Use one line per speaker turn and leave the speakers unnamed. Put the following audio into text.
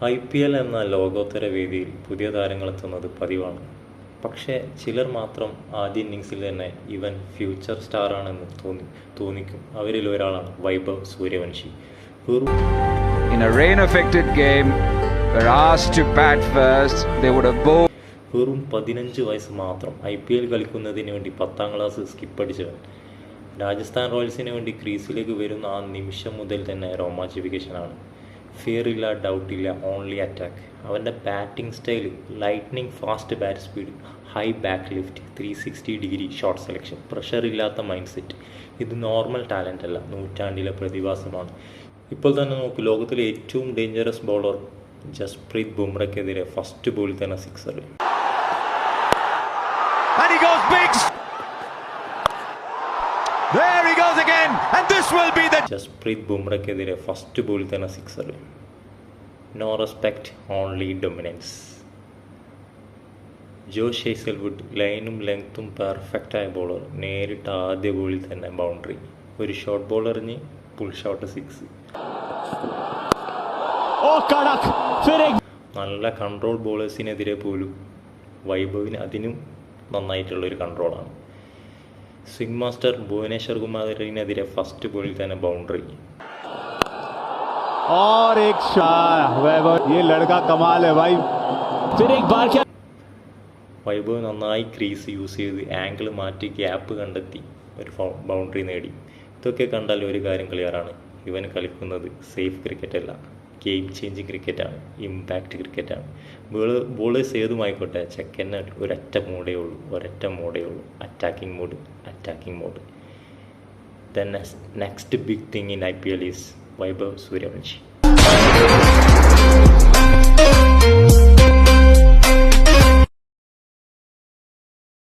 IPL എന്ന ലോകോത്തര വേദിയിൽ പുതിയ താരങ്ങളെത്തുന്നത് പതിവാണ്. പക്ഷേ ചിലർ മാത്രം ആദ്യ ഇന്നിങ്സിൽ തന്നെ ഇവൻ ഫ്യൂച്ചർ സ്റ്റാറാണെന്ന് തോന്നിക്കും. അവരിൽ ഒരാളാണ് Vaibhav Suryavanshi.
In a rain-affected game, were asked to bat first, they would have bowled.
വെറും 15 വയസ്സ് മാത്രം IPL കളിക്കുന്നതിന് വേണ്ടി 10ാം ക്ലാസ് സ്കിപ്പടിച്ചവൻ. രാജസ്ഥാൻ റോയൽസിന് വേണ്ടി ക്രീസിലേക്ക് വരുന്ന ആ നിമിഷം മുതൽ തന്നെ റൊമാൻറ്റിഫിക്കേഷനാണ്. ഫിയർ ഇല്ല, ഡൗട്ടില്ല, ഓൺലി അറ്റാക്ക്. അവൻ്റെ batting style lightning fast bat speed, high back lift, 360 degree shot selection, pressure ഇല്ലാത്ത മൈൻഡ് സെറ്റ്. ഇത് നോർമൽ ടാലൻ്റ് അല്ല, നൂറ്റാണ്ടിലെ പ്രതിഭാസമാണ്. ഇപ്പോൾ തന്നെ നോക്ക്, ലോകത്തിലെ ഏറ്റവും ഡേഞ്ചറസ് ബൗളർ ജസ്പ്രീത് ബുംറയ്ക്കെതിരെ ഫസ്റ്റ് ബോളിൽ തന്നെ sixer.
And he goes big. There he goes again, and this will be the
Jasprit ബുംറയ്ക്കെതിരെ ഫസ്റ്റ് ബോളിൽ തന്നെ sixer. No respect, only dominance. Josh Hazlewood ലൈനും ലെങ്ത്തും പെർഫെക്റ്റായ ബോളർ. നേരിട്ട് ആദ്യ ബോളിൽ തന്നെ ബൗണ്ടറി. ഒരു ഷോർട്ട് ബോൾ എറിഞ്ഞ് ഫുൾ ഷോട്ട് 6. നല്ല കൺട്രോൾ ബോളേഴ്സിനെതിരെ പോലും വൈഭവിന് അതിനും നന്നായിട്ടുള്ളൊരു കൺട്രോളാണ്. സ്വിംഗ് മാസ്റ്റർ ഭുവനേശ്വർ കുമാറിനെതിരെ ഫസ്റ്റ് ബോളിൽ തന്നെ ബൗണ്ടറി. വൈഭവ് നന്നായി ക്രീസ് യൂസ് ചെയ്ത് ആംഗിൾ മാറ്റി ഗ്യാപ്പ് കണ്ടെത്തി ഒരു ബൗണ്ടറി നേടി. ഇതൊക്കെ കണ്ടാൽ ഒരു കാര്യം ക്ലിയറാണ്, ഇവൻ കളിക്കുന്നത് സേഫ് ക്രിക്കറ്റ് അല്ല, ഗെയിം ചേഞ്ചിങ് ക്രിക്കറ്റാണ്, ഇമ്പാക്റ്റ് ക്രിക്കറ്റാണ്. ബോളേഴ്സ് ഏതുമായിക്കോട്ടെ, ചെക്കന് ഒരൊറ്റ മോഡേ ഉള്ളൂ, attacking mode. The next big thing in IPL is Vaibhav Suryavanshi.